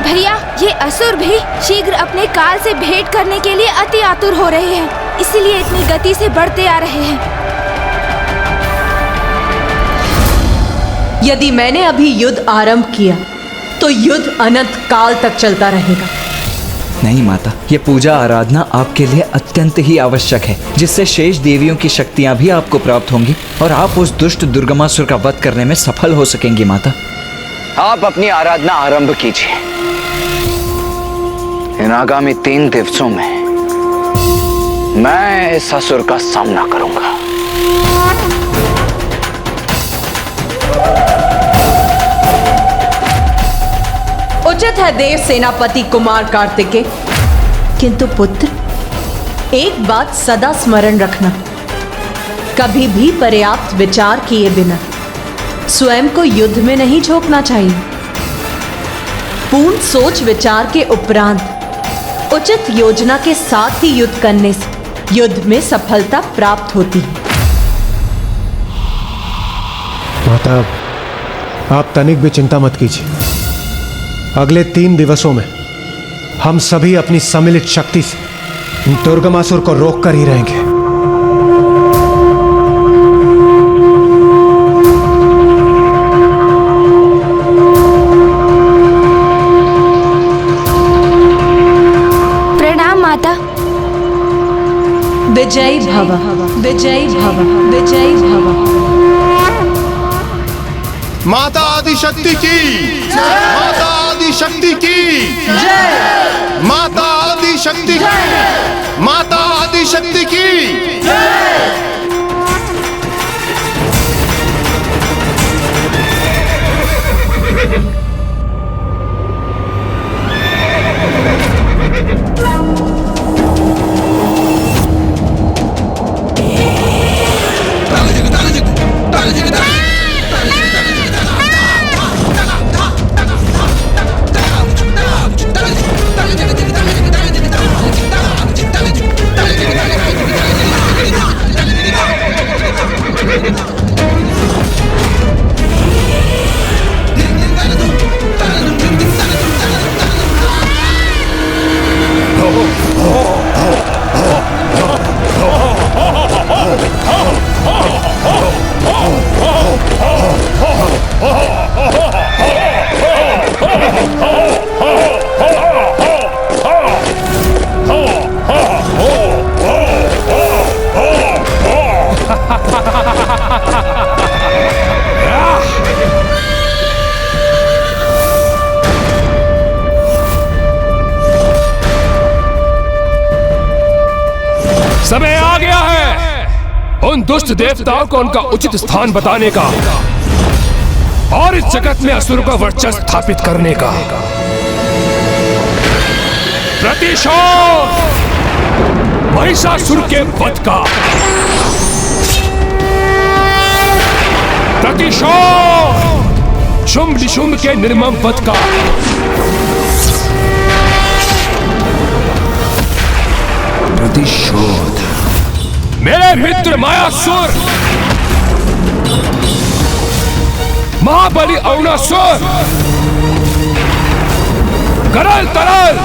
भैया, ये असुर भी शीघ्र अपने काल से भेंट करने के लिए अति आतुर हो रहे हैं, इसीलिए इतनी गति से बढ़ते आ रहे हैं। यदि मैंने अभी युद्ध आरंभ किया तो युद्ध अनंत काल तक चलता रहेगा। नहीं माता, ये पूजा आराधना आपके लिए अत्यंत ही आवश्यक है, जिससे शेष देवियों की शक्तियां भी आपको प्राप्त होंगी और आप उस दुष्ट दुर्गमासुर का वध करने में सफल हो सकेंगी। माता, आप अपनी आराधना आरंभ कीजिए। इन आगामी 3 दिवसों में मैं इस असुर का सामना करूंगा। उचित है देव सेनापति कुमार कार्तिकेय, किंतु पुत्र, एक बात सदा स्मरण रखना, कभी भी पर्याप्त विचार किए बिना स्वयं को युद्ध में नहीं झोंकना चाहिए। पूर्ण सोच विचार के उपरांत उचित योजना के साथ ही युद्ध करने से युद्ध में सफलता प्राप्त होती है। माता, आप तनिक भी चिंता मत कीजिए। अगले 3 दिवसों में हम सभी अपनी सम्मिलित शक्ति से दुर्गमासुर को रोक कर ही रहेंगे। प्रणाम माता। विजयी भव, विजयी भव, विजयी भव। माता आदिशक्ति की माता आदिशक्ति की जय। माता आदिशक्ति की माता आदिशक्ति की जय। समय आ गया है उन दुष्ट देवताओं को उनका उचित स्थान बताने का और इस जगत में असुर का वर्चस्व स्थापित करने का। प्रतिशोध महिषासुर के वध का, प्रतिशोध शुंभ निशुंभ के निर्मम वध का, प्रतिशोध मेरे मित्र मायासुर, महाबली अरुणासुर, करल तरल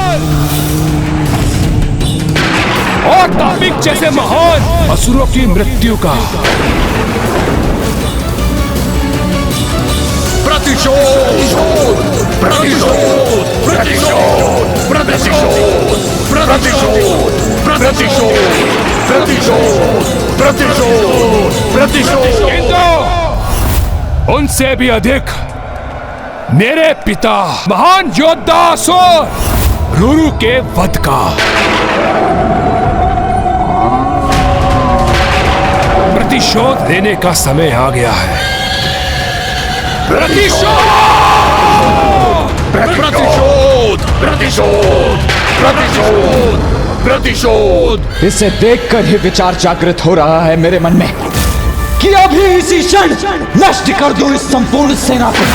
और तापिक जैसे महान असुरों की मृत्यु का। प्रतिशोध प्रतिशोध प्रतिशोध प्रतिशोध प्रतिशोध प्रतिशोध प्रतिशोध प्रतिशोध प्रतिशोध। किंतु उनसे भी अधिक मेरे पिता महान योद्धा असुर रुरु के वध का। प्रतिशोध लेने का समय आ गया है। प्रतिशोध प्रतिशोध प्रतिशोध प्रतिशोध प्रतिशोध। इसे देखकर ही विचार जागृत हो रहा है मेरे मन में कि अभी इसी क्षण नष्ट कर दूं इस संपूर्ण सेना को।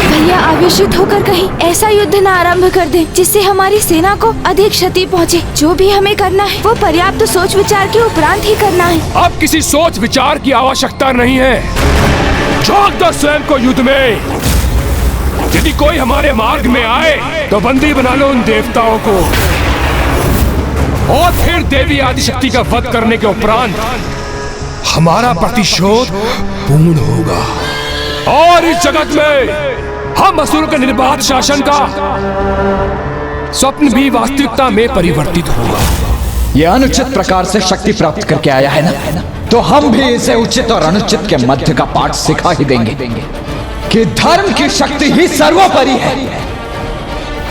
भैया, आवेशित होकर कहीं ऐसा युद्ध न आरंभ कर दे जिससे हमारी सेना को अधिक क्षति पहुंचे। जो भी हमें करना है वो पर्याप्त सोच विचार के उपरांत ही करना है। अब किसी सोच विचार की आवश्यकता नहीं है। झोंक दो स्वयं को युद्ध में। यदि कोई हमारे मार्ग में आए तो बंदी बना लो उन देवताओं को, और फिर देवी आदिशक्ति का वध करने के उपरांत हमारा प्रतिशोध पूर्ण होगा और इस जगत में हम असुर के निर्बाध शासन का स्वप्न भी वास्तविकता में परिवर्तित होगा। ये अनुचित प्रकार से शक्ति प्राप्त करके आया है ना, तो हम भी इसे उचित और अनुचित के मध्य का पाठ सिखा ही देंगे कि धर्म की शक्ति ही सर्वोपरि है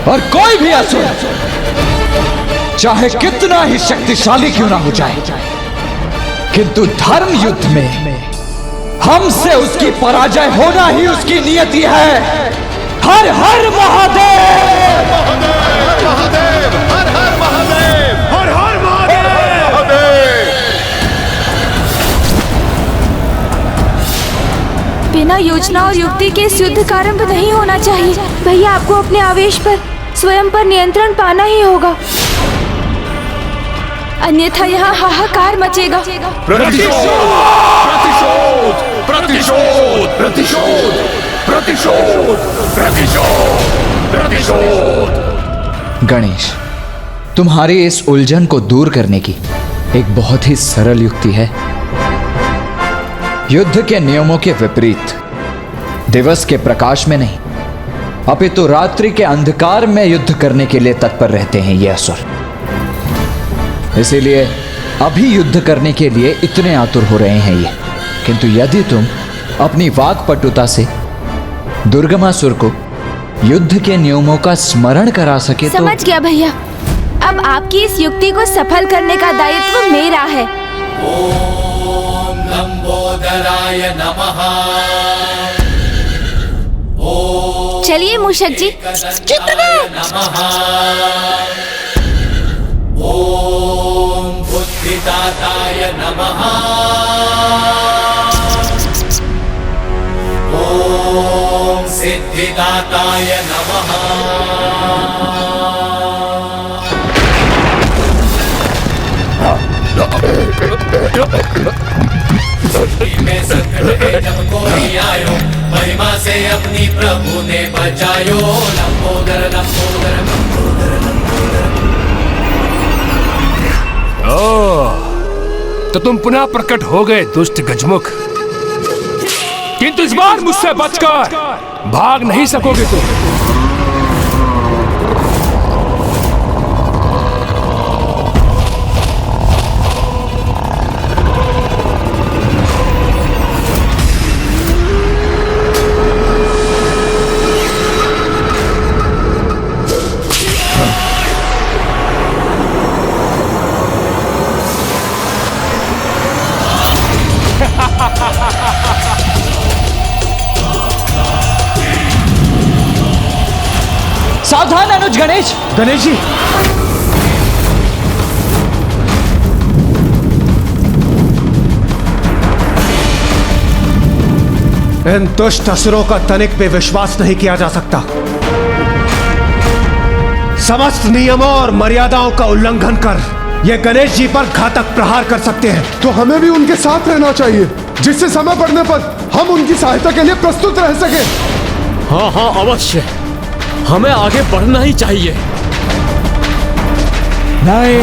और कोई भी असुर चाहे कितना ही शक्तिशाली क्यों ना हो जाए, किंतु धर्म युद्ध में हमसे उसकी पराजय होना ही उसकी नियति है। हर हर महादेव, महादेव, हर हर महादेव, हर हर महादेव। बिना योजना और युक्ति के इस युद्ध का आरंभ नहीं होना चाहिए। भैया, आपको अपने आवेश पर स्वयं पर नियंत्रण पाना ही होगा, अन्यथा यहाँ हाहाकार मचेगा। प्रतिशोध, प्रतिशोध, प्रतिशोध, प्रतिशोध, प्रतिशोध, प्रतिशोध, प्रतिशोध। गणेश, तुम्हारी इस उलझन को दूर करने की एक बहुत ही सरल युक्ति है। युद्ध के नियमों के विपरीत दिवस के प्रकाश में नहीं, अपितु रात्रि के अंधकार में युद्ध करने के लिए तत्पर रहते हैं ये असुर। इसीलिए अभी युद्ध करने के लिए इतने आतुर हो रहे हैं ये। किंतु यदि तुम अपनी वाक्पटुता से दुर्गमासुर को युद्ध के नियमों का स्मरण करा सके तो। समझ गया भैया, अब आपकी इस युक्ति को सफल करने का दायित्व मेरा है। ओम लंबोदराय नमः। चलिए मूषक जी, ओम बुद्धिदाताय नमः। ओम सिद्धिदाताय नमः। में संकट है जब कोई आयो, महिमा से अपनी प्रभु ने बचायो। लंबोदर लंबोदर लंबोदर लंबोदर। तो तुम पुनः प्रकट हो गए दुष्ट गजमुख, किंतु इस बार मुझसे बचकर भाग नहीं सकोगे तुम। सावधान अनुज। गणेश, गणेश जी, इन दुष्ट असुरों का तनिक पे विश्वास नहीं किया जा सकता। समस्त नियमों और मर्यादाओं का उल्लंघन कर ये गणेश जी पर घातक प्रहार कर सकते हैं। तो हमें भी उनके साथ रहना चाहिए, जिससे समय पड़ने पर हम उनकी सहायता के लिए प्रस्तुत रह सके। हाँ हाँ अवश्य, हमें आगे बढ़ना ही चाहिए। नहीं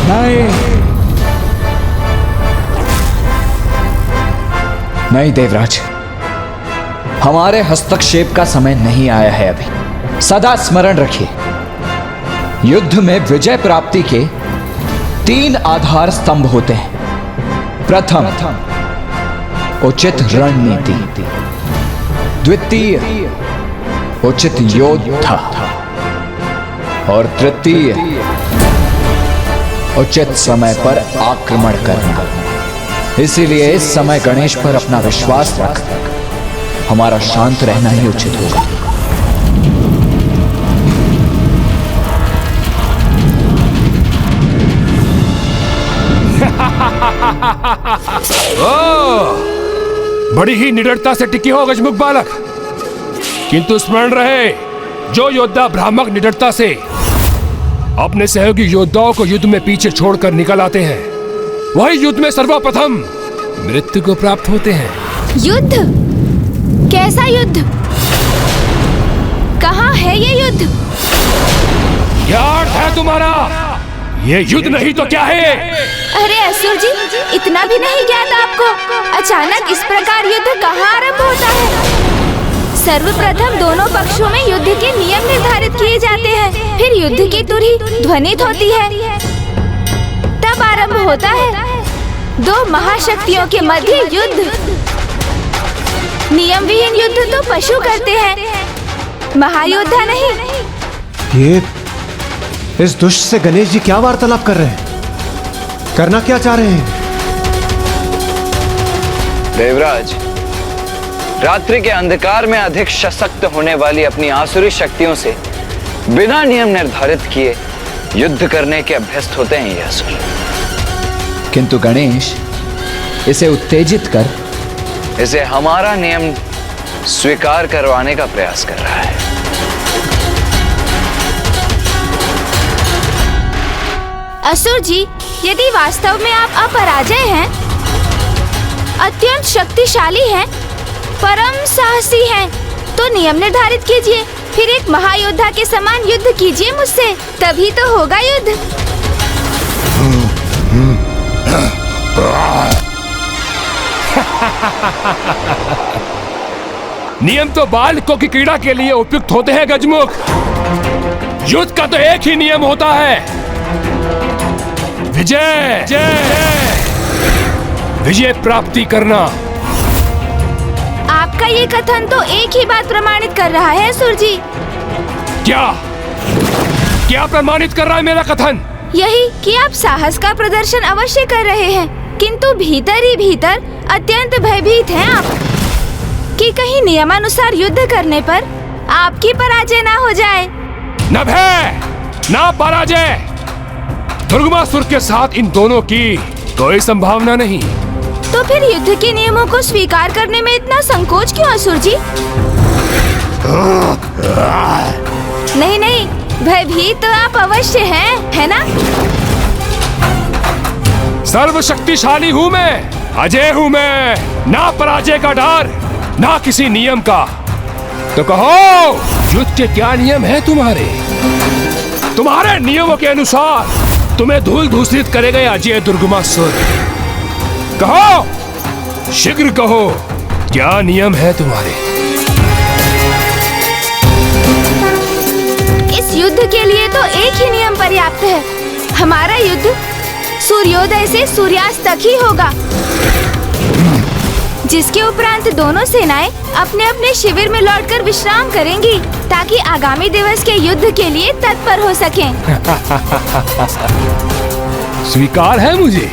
नहीं नहीं देवराज, हमारे हस्तक्षेप का समय नहीं आया है अभी। सदा स्मरण रखिए, युद्ध में विजय प्राप्ति के 3 आधार स्तंभ होते हैं। प्रथम, उचित रणनीति। द्वितीय, उचित योद्धा। और तृतीय, उचित समय पर आक्रमण करना। इसीलिए इस समय गणेश पर अपना विश्वास रख, हमारा शांत रहना ही उचित होगा। बड़ी ही निडरता से टिकी हो गजमुख बालक, किंतु स्मरण रहे, जो योद्धा भ्रामक निडरता से अपने सहयोगी योद्धाओं को युद्ध में पीछे छोड़कर निकल आते हैं, वही युद्ध में सर्वप्रथम मृत्यु को प्राप्त होते हैं। युद्ध? कैसा युद्ध? तुम्हारा? ये युद्ध नहीं तो क्या है? अरे असुर जी, इतना भी नहीं ज्ञात आपको? अचानक इस प्रकार युद्ध कहाँ आरंभ होता है? सर्वप्रथम दोनों पक्षों में युद्ध के नियम निर्धारित किए जाते हैं, फिर युद्ध की तुरही ध्वनित होती है, तब आरंभ होता है दो महाशक्तियों के मध्य युद्ध। नियम विहीन युद्ध तो पशु करते हैं, महायोद्धा नहीं। ये इस दुष्ट से गणेश जी क्या वार्तालाप कर रहे हैं? करना क्या चाह रहे हैं? देवराज, रात्रि के अंधकार में अधिक सशक्त होने वाली अपनी आसुरी शक्तियों से बिना नियम निर्धारित किए युद्ध करने के अभ्यस्त होते हैं ये असुर। किंतु गणेश, इसे उत्तेजित कर इसे हमारा नियम स्वीकार करवाने का प्रयास कर रहा है। असुर जी, यदि वास्तव में आप अपराजय हैं, अत्यंत शक्तिशाली हैं, परम साहसी हैं, तो नियम निर्धारित कीजिए, फिर एक महायोद्धा के समान युद्ध कीजिए मुझसे, तभी तो होगा युद्ध। नियम तो बालकों की क्रीड़ा के लिए उपयुक्त होते हैं गजमुख। युद्ध का तो एक ही नियम होता है, विजय। विजय प्राप्ति करना। आपका ये कथन तो एक ही बात प्रमाणित कर रहा है असुर जी। क्या प्रमाणित कर रहा है मेरा कथन? यही कि आप साहस का प्रदर्शन अवश्य कर रहे हैं, किंतु भीतर ही भीतर अत्यंत भयभीत हैं आप कि कहीं नियमानुसार युद्ध करने पर आपकी पराजय ना हो जाए। न भय न पराजय, दुर्गमासुर के साथ इन दोनों की कोई संभावना नहीं। तो फिर युद्ध के नियमों को स्वीकार करने में इतना संकोच क्यों असुर जी? नहीं नहीं, भयभीत तो आप अवश्य हैं, है ना? सर्वशक्तिशाली हूँ मैं, अजय हूँ मैं, ना पराजय का डर, ना किसी नियम का। तो कहो, युद्ध के क्या नियम है तुम्हारे? तुम्हारे नियमों के अनुसार तुम्हें धूल धूसरित करेगा अजय दुर्गमासुर। कहो, शीघ्र कहो, क्या नियम है तुम्हारे? इस युद्ध के लिए तो एक ही नियम पर्याप्त है। हमारा युद्ध सूर्योदय से सूर्यास्त तक ही होगा, जिसके उपरांत दोनों सेनाएं अपने अपने शिविर में लौटकर विश्राम करेंगी, ताकि आगामी दिवस के युद्ध के लिए तत्पर हो सकें। स्वीकार है मुझे।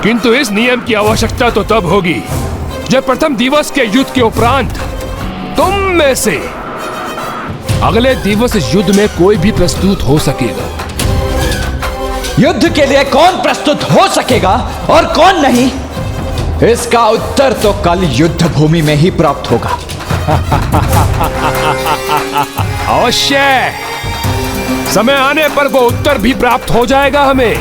किंतु इस नियम की आवश्यकता तो तब होगी जब प्रथम दिवस के युद्ध के उपरांत तुम में से अगले दिवस इस युद्ध में कोई भी प्रस्तुत हो सकेगा। युद्ध के लिए कौन प्रस्तुत हो सकेगा और कौन नहीं, इसका उत्तर तो कल युद्ध भूमि में ही प्राप्त होगा। अवश्य, समय आने पर वो उत्तर भी प्राप्त हो जाएगा हमें।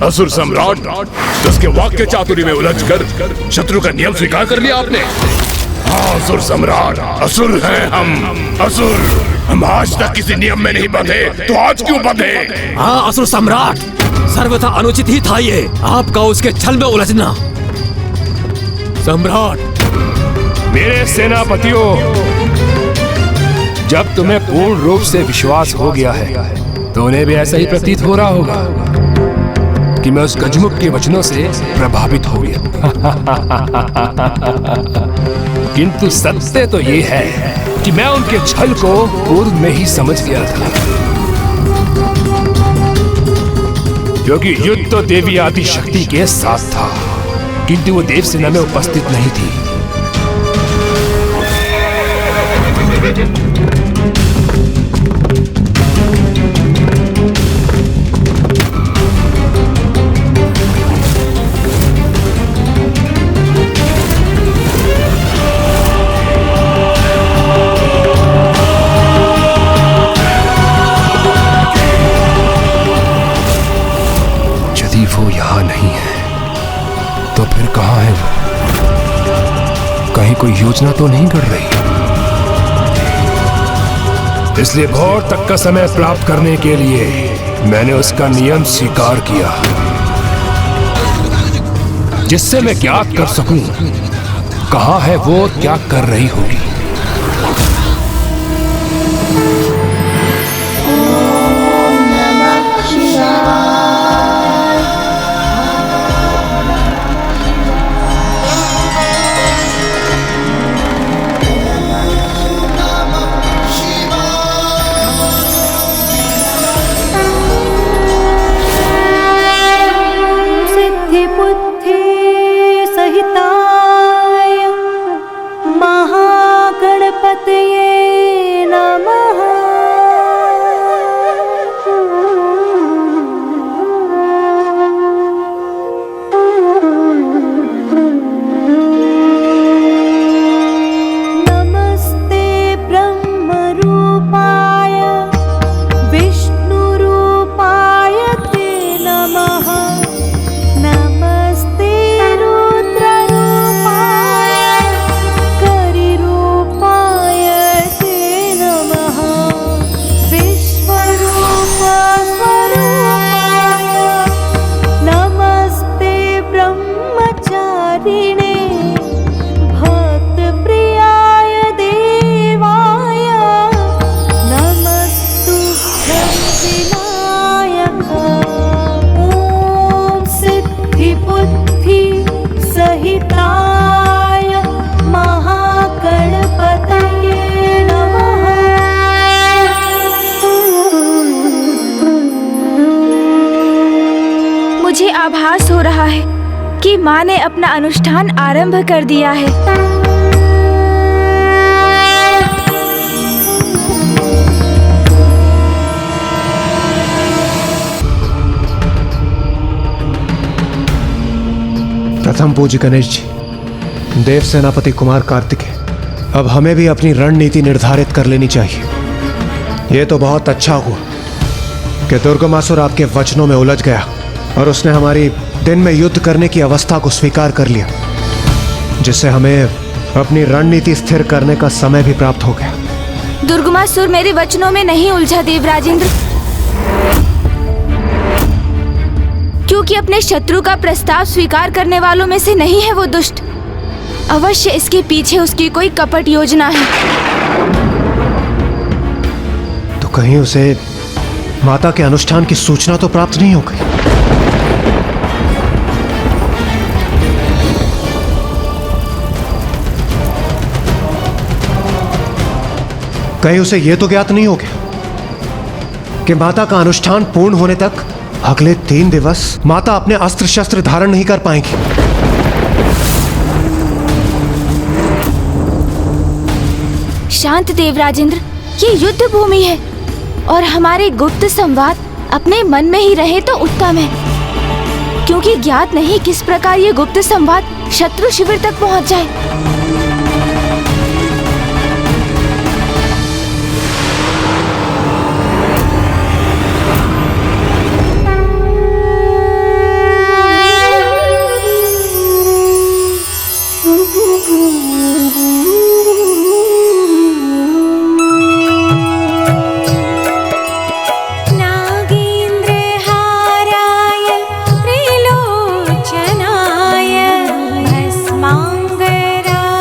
असुर सम्राट, उसके वाक्य चातुरी में उलझकर शत्रु का नियम स्वीकार कर लिया आपने। हाँ असुर सम्राट, असुर हैं हम, असुर। हम आज तक किसी नियम में नहीं बंधे, तो आज क्यों बंधे? हाँ असुर सम्राट, सर्वथा अनुचित ही था ये आपका उसके छल में उलझना। सम्राट, मेरे सेनापतियों, जब तुम्हें पूर्ण रूप से विश्वास हो गया है तो उन्हें भी ऐसा ही प्रतीत हो रहा होगा कि मैं उस गजमुख के वचनों से प्रभावित हो गया। किंतु सत्य तो ये है कि मैं उनके छल को पूर्व में ही समझ गया था, क्योंकि युद्ध तो देवी आदि शक्ति के साथ था, किंतु वो देवसेना में उपस्थित नहीं थी। कोई योजना तो नहीं कर रही, इसलिए भोर तक का समय प्राप्त करने के लिए मैंने उसका नियम स्वीकार किया, जिससे मैं ज्ञात कर सकूं कहां है वो, क्या कर रही होगी। मुझे आभास हो रहा है कि माँ ने अपना अनुष्ठान आरंभ कर दिया है। प्रथम पूज्य गणेश जी, देव सेनापति कुमार कार्तिकेय, अब हमें भी अपनी रणनीति निर्धारित कर लेनी चाहिए। ये तो बहुत अच्छा हुआ कि दुर्गमासुर आपके वचनों में उलझ गया और उसने हमारी दिन में युद्ध करने की अवस्था को स्वीकार कर लिया, जिससे हमें अपनी रणनीति स्थिर करने का समय भी प्राप्त हो गया। दुर्गमासुर मेरे वचनों में नहीं उलझा देवराजेंद्र, क्योंकि अपने शत्रु का प्रस्ताव स्वीकार करने वालों में से नहीं है वो दुष्ट। अवश्य इसके पीछे उसकी कोई कपट योजना है। तो कहीं उसे माता के अनुष्ठान की सूचना तो प्राप्त नहीं हो गई? कहीं उसे यह तो ज्ञात नहीं हो गया कि माता का अनुष्ठान पूर्ण होने तक अगले 3 दिवस माता अपने अस्त्र शस्त्र धारण नहीं कर पाएंगी? शांत देवराजेंद्र, ये युद्ध भूमि है और हमारे गुप्त संवाद अपने मन में ही रहे तो उत्तम है, क्योंकि ज्ञात नहीं किस प्रकार ये गुप्त संवाद शत्रु शिविर तक पहुंच जाए। त्रिलोचनाय भस्मांगराय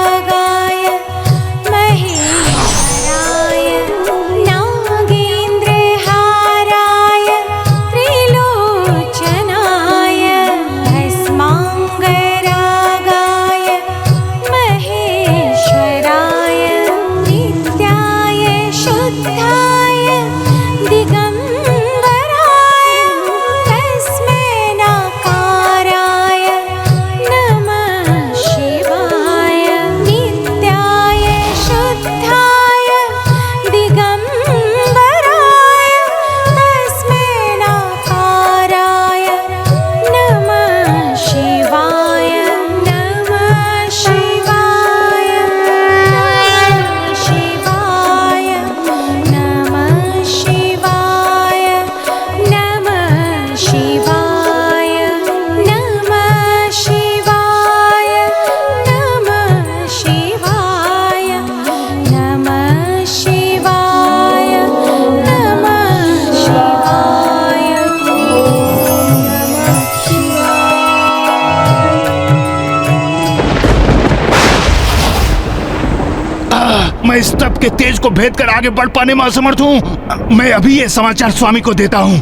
सबके तेज को भेद कर आगे बढ़ पाने में असमर्थ हूँ। मैं अभी ये समाचार स्वामी को देता हूँ।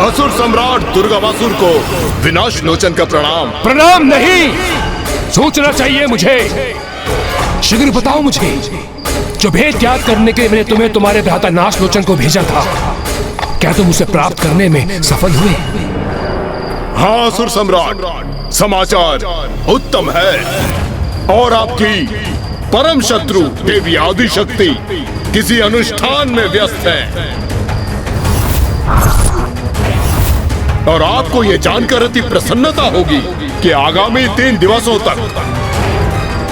असुर सम्राट दुर्गामासुर को विनाश लोचन का प्रणाम। प्रणाम नहीं, सोचना चाहिए मुझे। शीघ्र बताओ मुझे, जो भेद ज्ञात करने के लिए मैंने तुम्हें तुम्हारे भ्राता नाश लोचन को भेजा था, क्या तुम उसे प्राप्त करने में सफल हुए? हाँ असुर सम्राट, समाचार उत्तम है। और आपकी परम शत्रु देवी आदिशक्ति किसी अनुष्ठान में व्यस्त है, और आपको यह जानकर अति प्रसन्नता होगी कि आगामी 3 दिवसों तक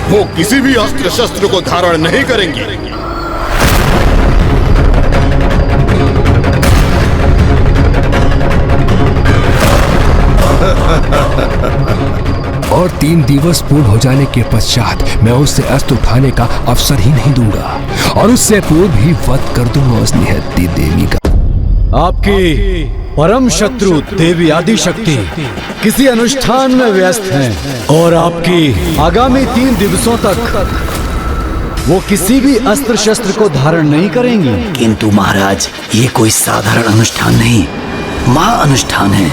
वो किसी भी अस्त्र शस्त्र को धारण नहीं करेंगी। और 3 दिवस पूर्ण हो जाने के पश्चात मैं उससे अस्त्र उठाने का अवसर ही नहीं दूंगा, और उससे पूर्व ही वध कर दूंगा उस निहत्ती देवी का। आपकी परम शत्रु देवी आदिशक्ति किसी अनुष्ठान में व्यस्त हैं, और आपकी आगामी 3 दिवसों तक वो किसी भी अस्त्र शस्त्र को धारण नहीं करेंगी। किंतु महाराज, ये कोई साधारण अनुष्ठान नहीं, महा अनुष्ठान है।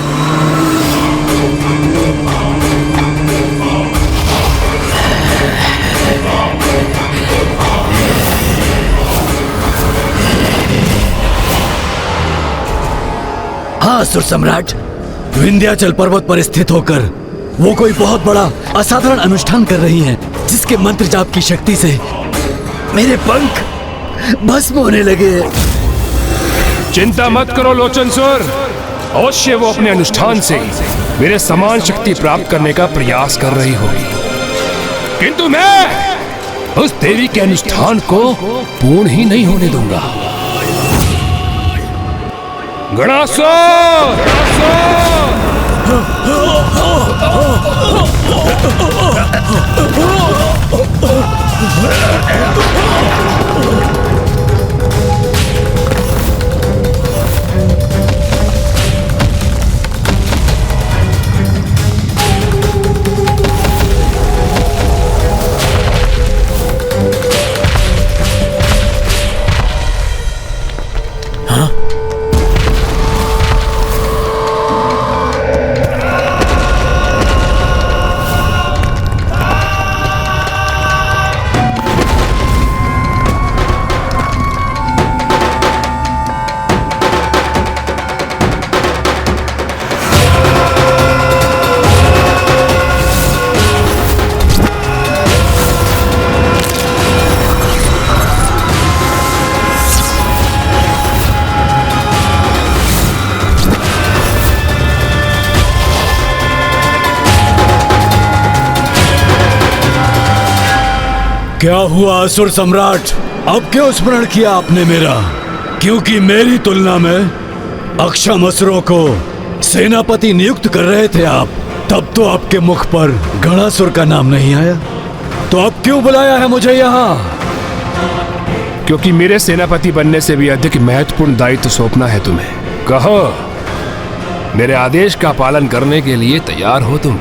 हाँ असुर सम्राट, विंध्याचल पर्वत पर स्थित होकर वो कोई बहुत बड़ा असाधारण अनुष्ठान कर रही हैं, जिसके मंत्र जाप की शक्ति से मेरे पंख भस्म होने लगे। चिंता मत करो लोचनसुर, अवश्य वो अपने अनुष्ठान से मेरे समान शक्ति प्राप्त करने का प्रयास कर रही होगी, किंतु मैं उस देवी के अनुष्ठान को पूर्ण ही नहीं होने दूंगा। गणासुर! क्या हुआ असुर सम्राट, अब क्यों स्मरण किया आपने मेरा? क्योंकि मेरी तुलना में अक्षम असुरों को सेनापति नियुक्त कर रहे थे आप, तब तो आपके मुख पर गणासुर का नाम नहीं आया। तो अब क्यों बुलाया है मुझे यहाँ? क्योंकि मेरे सेनापति बनने से भी अधिक महत्वपूर्ण दायित्व सौंपना है तुम्हें। कहो, मेरे आदेश का पालन करने के लिए तैयार हो तुम?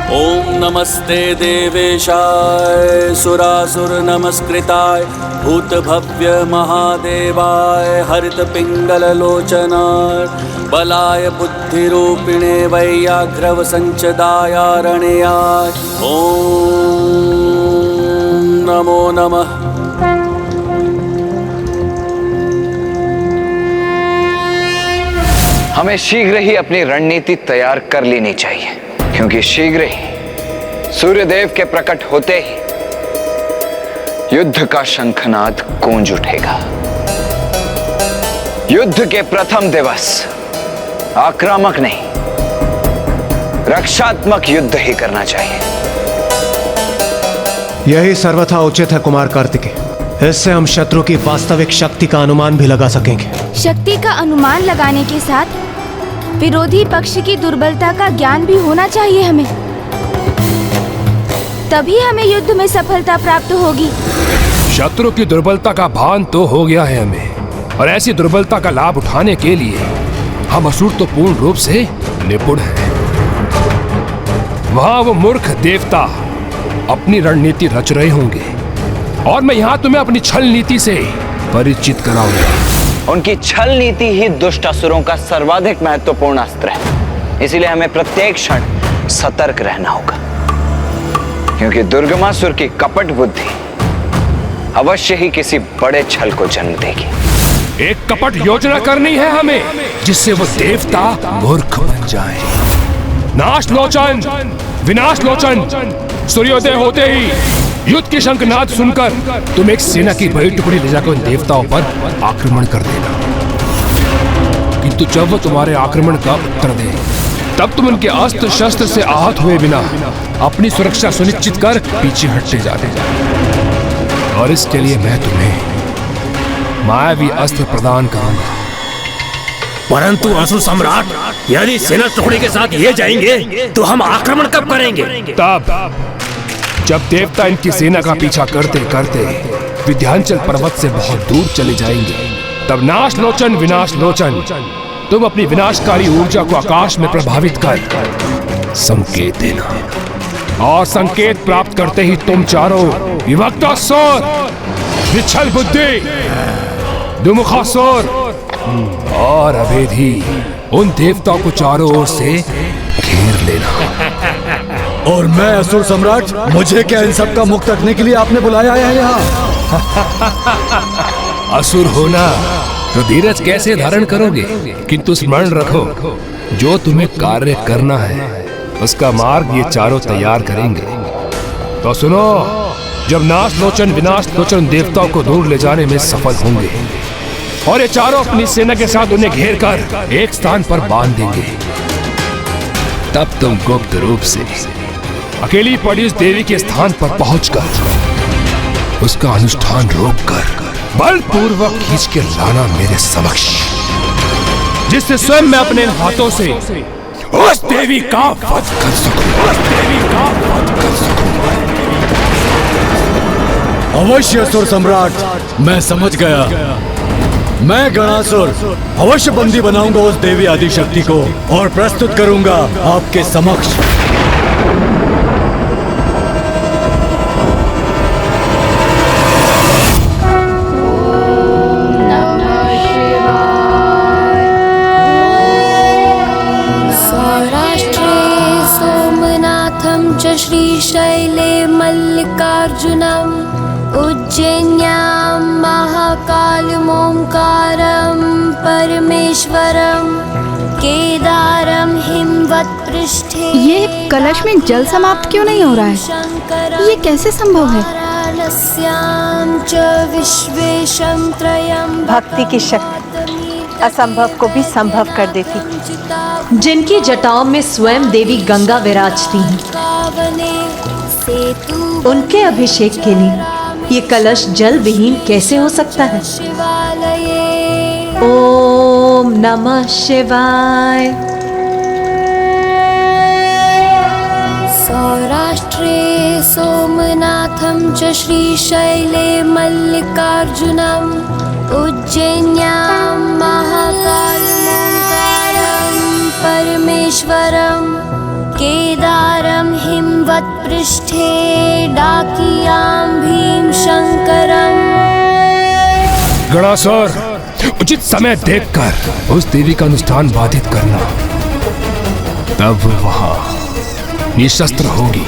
ओम नमस्ते देवेशाय सुरासुर नमस्कृताय भूत भव्य महादेवाय हरित पिंगल लोचनाय बलाय बुद्धिरूपिणे वैयाघ्रव संचदायारण्याय ओम नमो नमः। हमें शीघ्र ही अपनी रणनीति तैयार कर लेनी चाहिए, क्योंकि शीघ्र ही सूर्यदेव के प्रकट होते ही युद्ध का शंखनाद गूंज उठेगा। युद्ध के प्रथम दिवस आक्रामक नहीं, रक्षात्मक युद्ध ही करना चाहिए। यही सर्वथा उचित है कुमार कार्तिकेय। इससे हम शत्रु की वास्तविक शक्ति का अनुमान भी लगा सकेंगे। शक्ति का अनुमान लगाने के साथ विरोधी पक्ष की दुर्बलता का ज्ञान भी होना चाहिए हमें, तभी हमें युद्ध में सफलता प्राप्त होगी। शत्रु की दुर्बलता का भान तो हो गया है हमें, और ऐसी दुर्बलता का लाभ उठाने के लिए हम असुर तो पूर्ण रूप से निपुण हैं। वहां वो मूर्ख देवता अपनी रणनीति रच रहे होंगे और मैं यहाँ तुम्हें अपनी छल नीति से परिचित कराऊंगा। उनकी छल नीति ही दुष्ट असुरों का सर्वाधिक महत्वपूर्ण अस्त्र है, इसीलिए हमें प्रत्येक क्षण सतर्क रहना होगा, क्योंकि दुर्गमासुर की कपट बुद्धि अवश्य ही किसी बड़े छल को जन्म देगी। एक कपट योजना करनी है हमें, जिससे वो देवता मूर्ख बन जाए। नाश लोचन, विनाश लोचन, सूर्योदय होते ही युद्ध की शंखनाद सुनकर तुम एक सेना की बड़ी टुकड़ी ले जाकर उन देवताओं पर आक्रमण कर देना। किंतु जब वो तुम्हारे आक्रमण का उत्तर दे, तब तुम उनके अस्त्र शस्त्र से आहत हुए बिना अपनी सुरक्षा सुनिश्चित कर पीछे हटते जाते जाओ। और इसके लिए मैं तुम्हें मायावी अस्त्र प्रदान करूंगा। परंतु असुर सम्राट, यदि सेना टुकड़ी के साथ ये जाएंगे तो हम आक्रमण कब करेंगे? तब जब देवता इनकी सेना का पीछा करते करते विंध्याचल पर्वत से बहुत दूर चले जाएंगे, तब नाश लोचन, विनाश लोचन, तुम अपनी विनाशकारी ऊर्जा को आकाश में प्रभावित कर संकेत देना। और संकेत प्राप्त करते ही तुम चारों विभक्तासुर, विच्छल बुद्धि, दुमुखासुर और अभेदी उन देवताओं को चारों ओर से घेर लेना। और मैं असुर सम्राट, मुझे क्या इन सब का मुक्त रखने के लिए आपने बुलाया है यहाँ? असुर होना तो धीरज कैसे धारण करोगे, किंतु स्मरण रखो, जो तुम्हें कार्य करना है उसका मार्ग ये चारों तैयार करेंगे। तो सुनो, जब नाश लोचन, विनाश लोचन देवताओं को दूर ले जाने में सफल होंगे और ये चारों अपनी सेना के साथ उन्हें घेर कर एक स्थान पर बांध देंगे, तब तुम गुप्त रूप से अकेली पड़ी उस देवी के स्थान पर पहुंचकर उसका अनुष्ठान रोककर बलपूर्वक खींच के लाना मेरे समक्ष, जिससे स्वयं मैं अपने हाथों से उस देवी का वध कर सकूं। अवश्य असुर सम्राट, मैं समझ गया। मैं गणासुर अवश्य बंदी बनाऊंगा उस देवी आदिशक्ति को और प्रस्तुत करूंगा आपके समक्ष। श्रीशैले मल्लिकार्जुनम उज्जैन्यां महाकालमोंकारं परमेश्वरं केदारं हिमवत् पृष्ठे। ये कलश में जल समाप्त क्यों नहीं हो रहा है? ये कैसे संभव है? भक्ति की शक्ति असंभव को भी संभव कर देती। जिनकी जटाओं में स्वयं देवी गंगा विराजती हैं, उनके अभिषेक के लिए ये कलश जल विहीन कैसे हो सकता है? ओम नमः शिवाय। सौराष्ट्रे सोमनाथं च श्रीशैले मल्लिकार्जुनम् उज्जैन्यां महाकालमोंकारं परमेश्वरं केदारं हिमवत् पृष्ठे डाकियां भीमशंकरं। गणासुर, उचित समय देखकर उस देवी का अनुष्ठान बाधित करना, तब वहां निशस्त्र होगी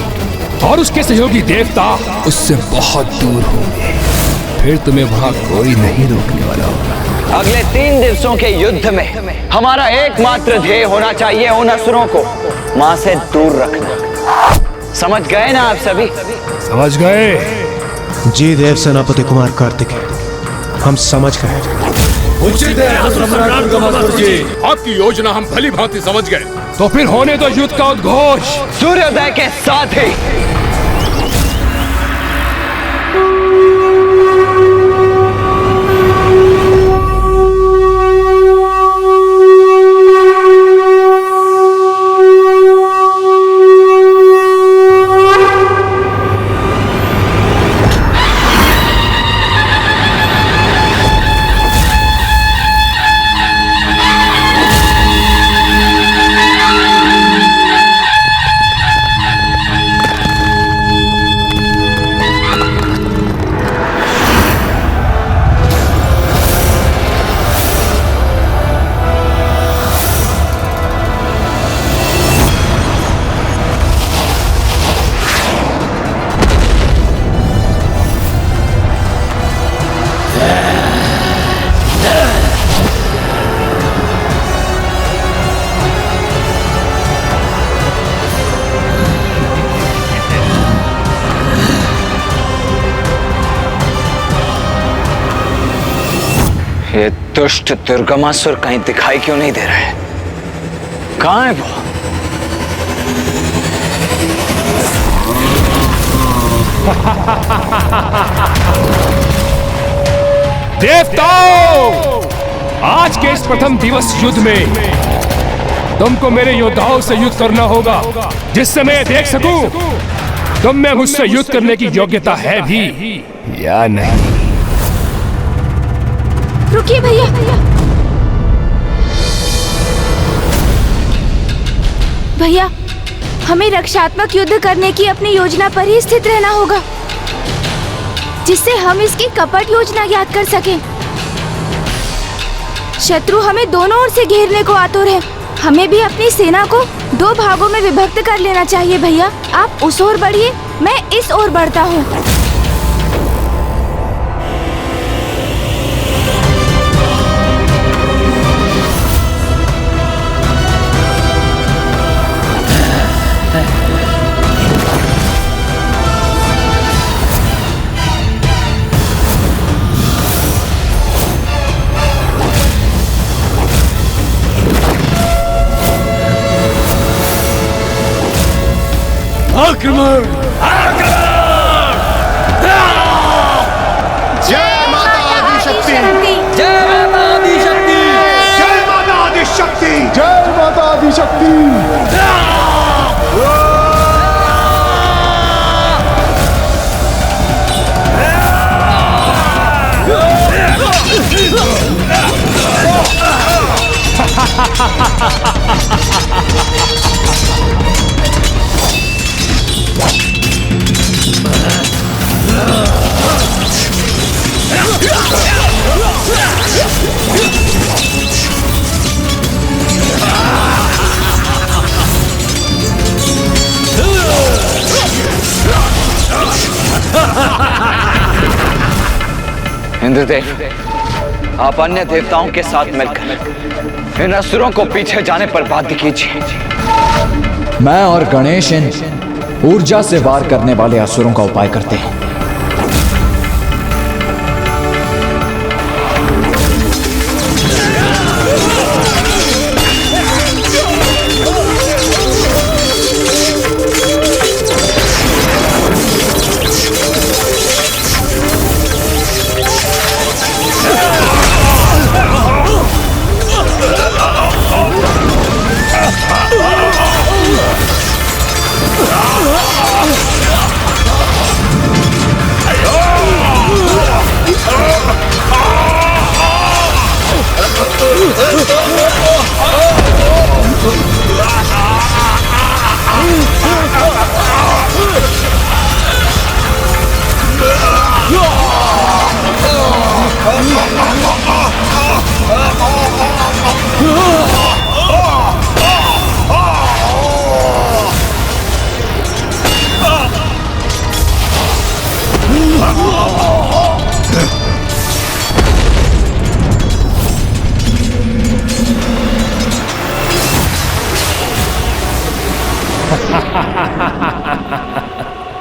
और उसके सहयोगी देवता उससे बहुत दूर होंगे। फिर तुम्हें वहां कोई नहीं रोकने वाला होगा। अगले 3 दिवसों के युद्ध में हमारा एकमात्र ध्येय होना चाहिए उन असुरों को मां से दूर रखना। समझ गए ना आप सभी? समझ गए? जी देव सेनापति कुमार कार्तिकेय, हम समझ गए। उचित है दुर्गमासुर जी, आपकी योजना हम भली भांति समझ गए। तो फिर होने दो युद्ध का उद्घोष सूर्योदय के साथ ही। ये दुष्ट दुर्गमासुर कहीं दिखाई क्यों नहीं दे रहा है? कहाँ है वो? देवताओं, आज के इस प्रथम दिवस युद्ध में तुमको मेरे योद्धाओं से युद्ध करना होगा, जिससे मैं देख सकूं तुम में मुझसे युद्ध करने की योग्यता है भी या नहीं। रुकिए भैया, भैया हमें रक्षात्मक युद्ध करने की अपनी योजना पर ही स्थित रहना होगा, जिससे हम इसकी कपट योजना याद कर सकें। शत्रु हमें दोनों ओर से घेरने को आतुर है। हमें भी अपनी सेना को 2 भागों में विभक्त कर लेना चाहिए। भैया आप उस ओर बढ़िए, मैं इस ओर बढ़ता हूँ। आक्रमण! जय माता आदिशक्ति! जय माता आदिशक्ति! जय माता आदिशक्ति! जय माता आदिशक्ति! इंद्रदेव, आप अन्य देवताओं के साथ मिलकर इन असुरों को पीछे जाने पर बाध्य कीजिए। मैं और गणेश इन ऊर्जा से वार करने वाले असुरों का उपाय करते हैं।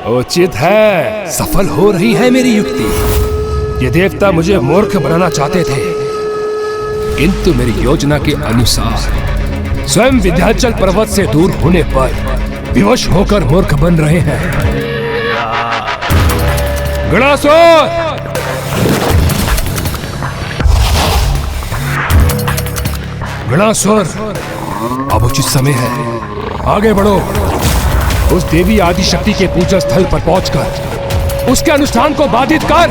उचित है, सफल हो रही है मेरी युक्ति। ये देवता मुझे मूर्ख बनाना चाहते थे, किंतु मेरी योजना के अनुसार स्वयं विंध्याचल पर्वत से दूर होने पर विवश होकर मूर्ख बन रहे हैं। गणासुर! गणासुर, अब उचित समय है, आगे बढ़ो। उस देवी आदिशक्ति के पूजा स्थल पर पहुंचकर उसके अनुष्ठान को बाधित कर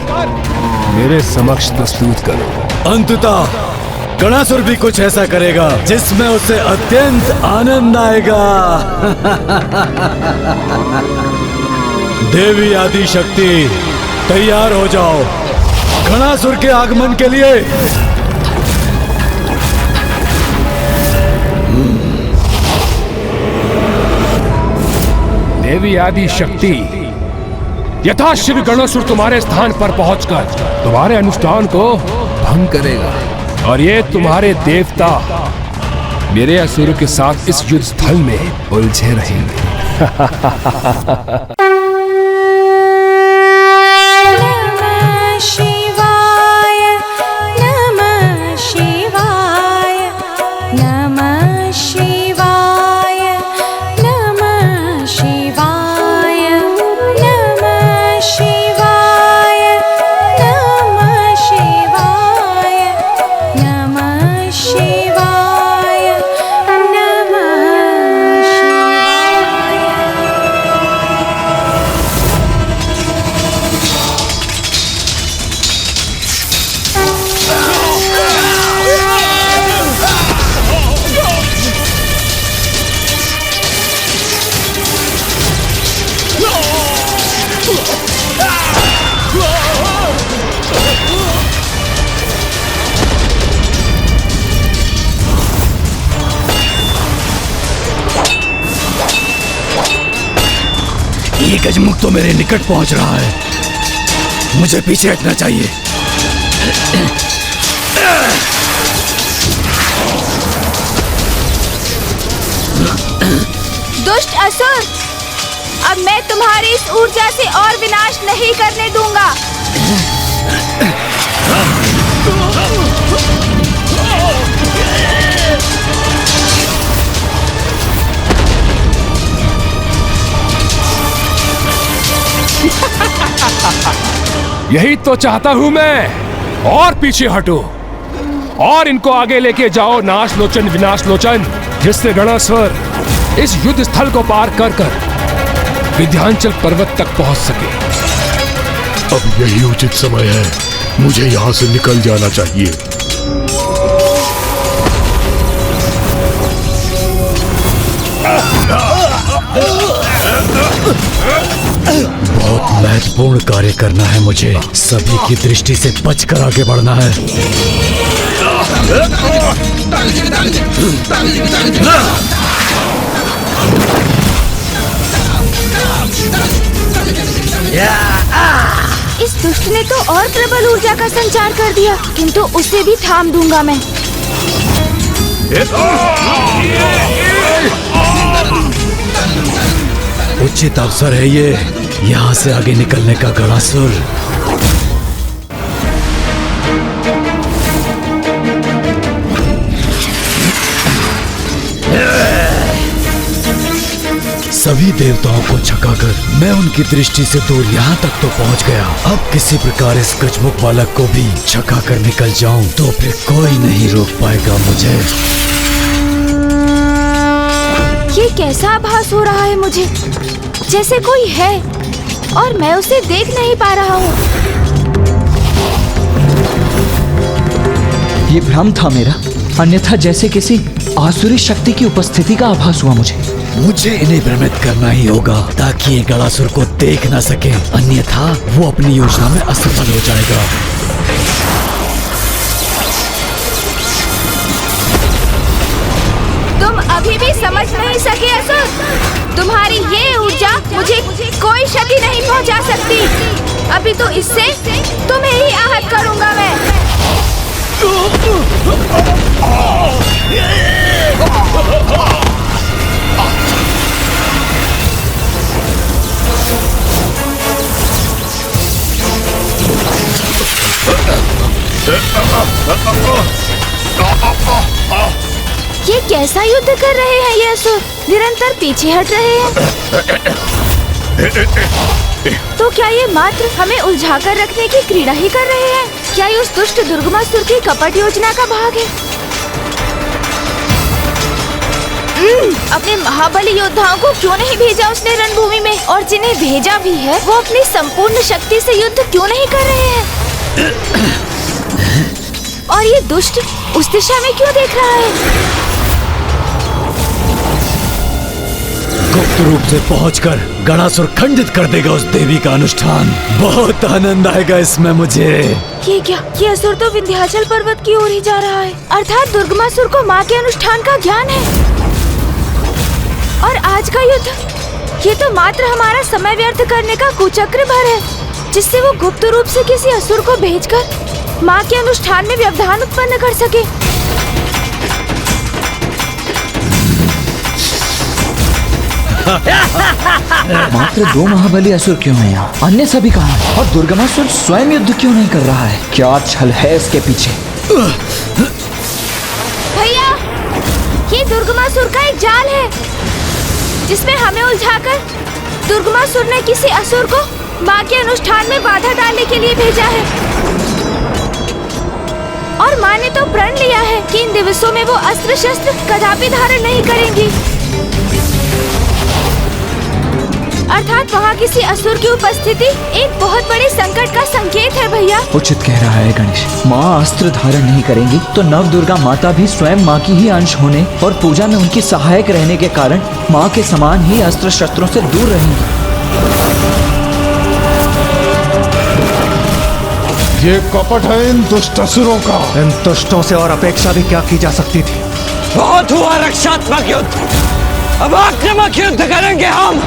मेरे समक्ष प्रस्तुत करो। अंततः गणासुर भी कुछ ऐसा करेगा जिसमें उसे अत्यंत आनंद आएगा। देवी आदिशक्ति, तैयार हो जाओ गणासुर के आगमन के लिए। देवी आदि शक्ति, यथाशीघ्र गणासुर तुम्हारे स्थान पर पहुंचकर तुम्हारे अनुष्ठान को भंग करेगा और ये तुम्हारे देवता मेरे असुरों के साथ इस युद्ध स्थल में उलझे रहेंगे। नमः शिवाय, नमः ये गजमुख तो मेरे निकट पहुंच रहा है, मुझे पीछे हटना चाहिए। दुष्ट असुर, अब मैं तुम्हारी इस ऊर्जा से और विनाश नहीं करने दूंगा। यही तो चाहता हूं मैं, और पीछे हटो और इनको आगे लेके जाओ नाशलोचन विनाशलोचन, जिससे गणासुर इस युद्ध स्थल को पार कर कर विंध्याचल पर्वत तक पहुंच सके। अब यही उचित समय है, मुझे यहाँ से निकल जाना चाहिए। बहुत महत्वपूर्ण कार्य करना है मुझे, सभी की दृष्टि से बचकर आगे बढ़ना है। इस दुष्ट ने तो और प्रबल ऊर्जा का संचार कर दिया, किंतु उसे भी थाम दूंगा मैं। उचित अवसर है ये, यहाँ से आगे निकलने का गणासुर। सभी देवताओं को छकाकर मैं उनकी दृष्टि से दूर यहाँ तक तो पहुँच गया। अब किसी प्रकार इस गजमुख बालक को भी छकाकर निकल जाऊं तो फिर कोई नहीं रोक पाएगा मुझे। ये कैसा आभास हो रहा है मुझे, जैसे कोई है और मैं उसे देख नहीं पा रहा हूँ। ये भ्रम था मेरा, अन्यथा जैसे किसी आसुरी शक्ति की उपस्थिति का आभास हुआ मुझे इन्हें भ्रमित करना ही होगा ताकि ये गणासुर को देख न सके, अन्यथा वो अपनी योजना में असफल हो जाएगा। तुम अभी भी समझ नहीं सके असुर, तुम्हारी ये ऊर्जा मुझे कोई क्षति नहीं पहुंचा सकती। अभी तो इससे तुम्हें ही आहत करूंगा मैं। ये कैसा युद्ध कर रहे हैं ये असुर, निरंतर पीछे हट रहे हैं। तो क्या ये मात्र हमें उलझाकर रखने की क्रीड़ा ही कर रहे हैं? क्या ये उस दुष्ट दुर्गमासुर की कपट योजना का भाग है? अपने महाबली योद्धाओं को क्यों नहीं भेजा उसने रणभूमि में, और जिन्हें भेजा भी है वो अपनी संपूर्ण शक्ति से युद्ध क्यों नहीं कर रहे हैं? और ये दुष्ट उस दिशा में क्यों देख रहा है? गुप्त रूप से पहुंचकर गणासुर खंडित कर देगा उस देवी का अनुष्ठान। बहुत आनंद आएगा इसमें मुझे। ये क्या, ये असुर तो विंध्याचल पर्वत की ओर ही जा रहा है, अर्थात दुर्गमासुर को माँ के अनुष्ठान का ज्ञान है। और आज का युद्ध, ये तो मात्र हमारा समय व्यर्थ करने का कुचक्र भर है, जिससे वो गुप्त रूप से किसी असुर को भेजकर माँ के अनुष्ठान में व्यवधान उत्पन्न कर सके। मात्र 2 महाबली असुर क्यों हैं यहाँ? अन्य सभी कहाँ हैं? और दुर्गमासुर स्वयं युद्ध क्यों नहीं कर रहा है? क्या छल है इसके पीछे? भैया, ये दुर्गमासुर का एक जाल है, जिसमें हमें उलझाकर दुर्गमासुर ने किसी असुर को माँ के अनुष्ठान में बाधा डालने के लिए भेजा है। और माँ ने तो प्रण लिया है कि इन दिवसों में वो अस्त्र शस्त्र कदापि धारण नहीं करेंगी। अर्थात वहाँ किसी असुर की उपस्थिति एक बहुत बड़े संकट का संकेत है भैया। उचित कह रहा है गणेश। माँ अस्त्र धारण नहीं करेंगी तो नव दुर्गा माता भी स्वयं माँ की ही अंश होने और पूजा में उनकी सहायक रहने के कारण माँ के समान ही अस्त्र शस्त्रों से दूर रहेंगी। ये कपट है इन दुष्ट असुरों का। इन दुष्टों से और अपेक्षा भी क्या की जा सकती थी? बहुत हुआ रक्षात्मक युद्ध, अब आक्रामक युद्ध करेंगे हम।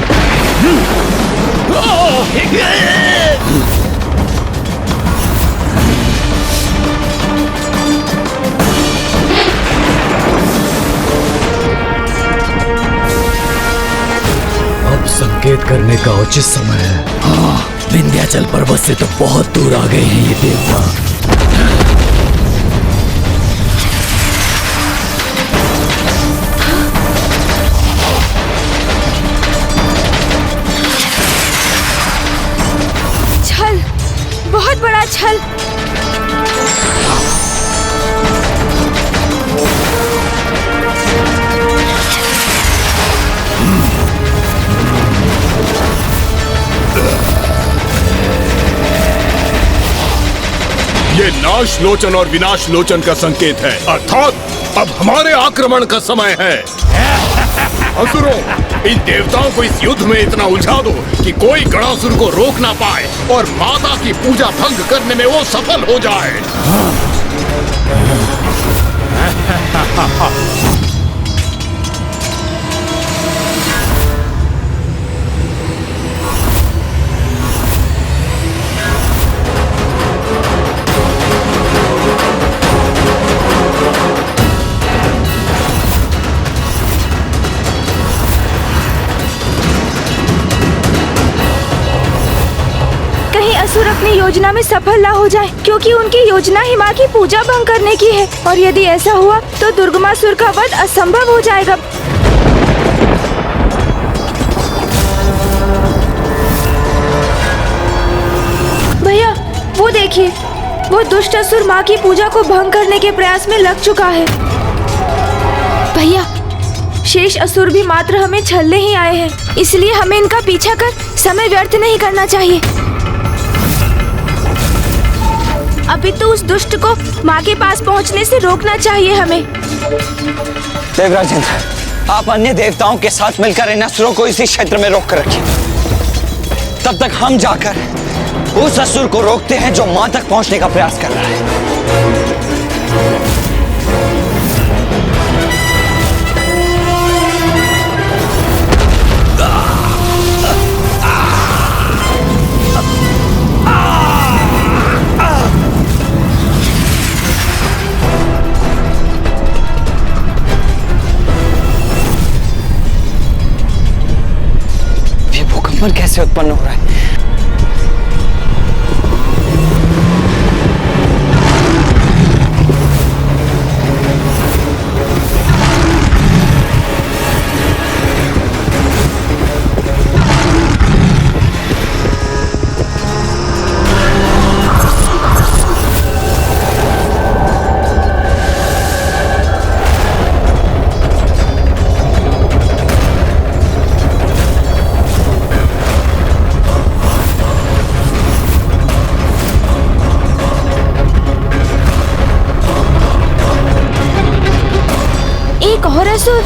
भेद करने का उचित समय है। हाँ, विंध्याचल पर्वत से तो बहुत दूर आ गए हैं ये देवता। छल, बहुत बड़ा छल। ये नाश लोचन और विनाश लोचन का संकेत है, अर्थात अब हमारे आक्रमण का समय है। असुरों, इन देवताओं को इस युद्ध में इतना उलझा दो कि कोई गणासुर को रोक ना पाए और माता की पूजा भंग करने में वो सफल हो जाए। असुर अपनी योजना में सफल ना हो जाए, क्योंकि उनकी योजना ही माँ की पूजा भंग करने की है, और यदि ऐसा हुआ तो दुर्गमासुर का वध असंभव हो जाएगा। भैया, वो देखिए, वो दुष्ट असुर माँ की पूजा को भंग करने के प्रयास में लग चुका है। भैया, शेष असुर भी मात्र हमें छलने ही आए हैं, इसलिए हमें इनका पीछा कर समय व्यर्थ नहीं करना चाहिए। अभी तो उस दुष्ट को माँ के पास पहुँचने से रोकना चाहिए हमें। देवराज इंद्र, आप अन्य देवताओं के साथ मिलकर इन असुरों को इसी क्षेत्र में रोक कर रखिए। तब तक हम जाकर उस असुर को रोकते हैं जो माँ तक पहुँचने का प्रयास कर रहा है। भूकंपन कैसे उत्पन्न हो रहा है? एक और असुर।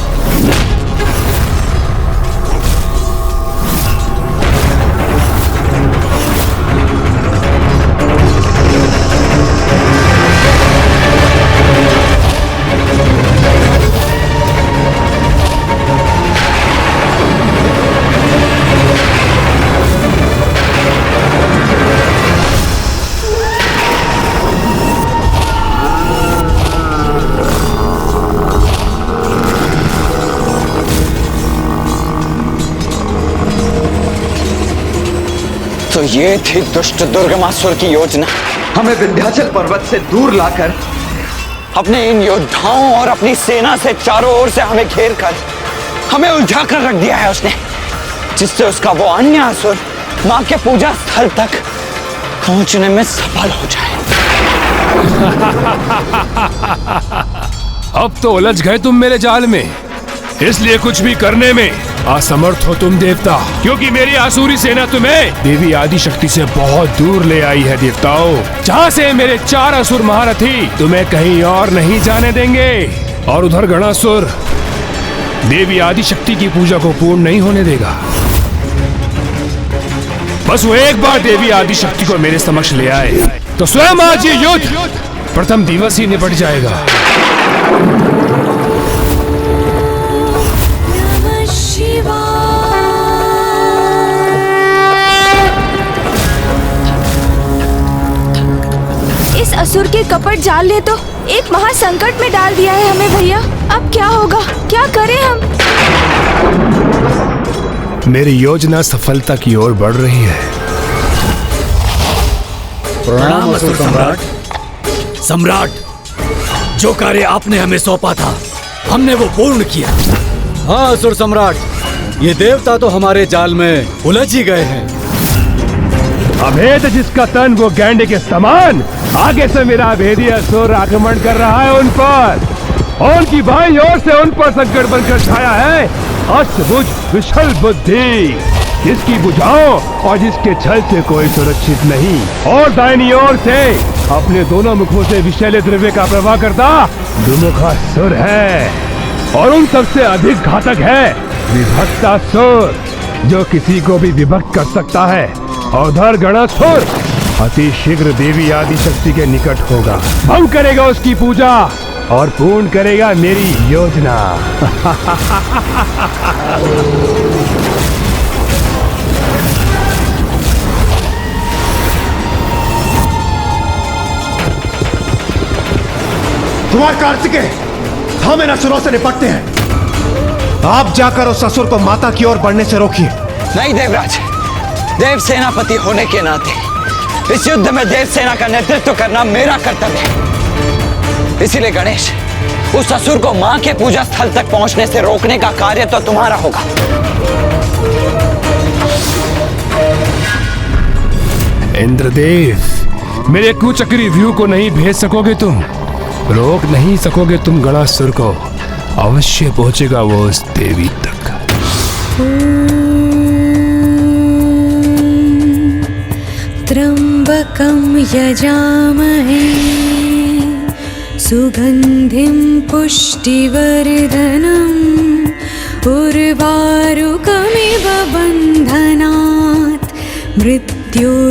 तो ये थी दुष्ट दुर्गमासुर की योजना, हमें विंध्याचल पर्वत से दूर लाकर अपने इन योद्धाओं और अपनी सेना से चारों ओर से हमें घेर कर हमें उलझा कर रख दिया है उसने, जिससे उसका वो अन्य असुर माँ के पूजा स्थल तक पहुंचने में सफल हो जाए। अब तो उलझ गए तुम मेरे जाल में, इसलिए कुछ भी करने में असमर्थ हो तुम देवता, क्योंकि मेरी आसुरी सेना तुम्हें देवी आदि शक्ति से बहुत दूर ले आई है देवताओं, जहाँ से मेरे 4 असुर महारथी तुम्हें कहीं और नहीं जाने देंगे। और उधर गणासुर देवी आदि शक्ति की पूजा को पूर्ण नहीं होने देगा। बस वो एक बार देवी आदि शक्ति को मेरे समक्ष ले आए तो स्वयं आज ये युद्ध प्रथम दिवस ही निपट जाएगा। इस असुर के कपट जाल ने तो एक महासंकट में डाल दिया है हमें भैया। अब क्या होगा, क्या करें हम? मेरी योजना सफलता की ओर बढ़ रही है। प्रणाम असुर सम्राट। सम्राट, जो कार्य आपने हमें सौंपा था हमने वो पूर्ण किया। हाँ असुर सम्राट, ये देवता तो हमारे जाल में उलझ ही गए हैं। अभेद जिसका तन वो गैंडे के समान, आगे से मेरा अभेदी असुर आक्रमण कर रहा है उन पर। उनकी बाईं ओर से उन पर संकट बनकर छाया है अष्टभुज विशाल बुद्धि, जिसकी बुझाओ और जिसके छल से कोई सुरक्षित नहीं। और दाहिनी ओर से अपने दोनों मुखों से विषैले द्रव्य का प्रवाह करता दुमुखासुर है। और उन सबसे अधिक घातक है विभक्तासुर, जो किसी को भी विभक्त कर सकता है। और धर गणासुर अति शीघ्र देवी आदि शक्ति के निकट होगा, भंग करेगा उसकी पूजा और पूर्ण करेगा मेरी योजना। कुमार कार्तिकेय, हम इन असुरों से निपटते हैं। आप जाकर उस असुर को माता की ओर बढ़ने से रोकिए। नहीं देवराज, देव सेनापति होने के नाते इस युद्ध में देव सेना का नेतृत्व करना मेरा कर्तव्य है। इसीलिए गणेश, उस असुर को मां के पूजा स्थल तक पहुंचने से रोकने का कार्य तो तुम्हारा होगा। इंद्रदेव, मेरे कुचक्री व्यू को नहीं भेज सकोगे तुम, रोक नहीं सकोगे तुम गणासुर को। अवश्य पहुंचेगा वो उस देवी तक। त्र्यंबकं यजामहे सुगंधिं पुष्टिवर्धनम् उर्वारुकमिव बन्धनात् मृत्युर्मुक्षयमामृतात्।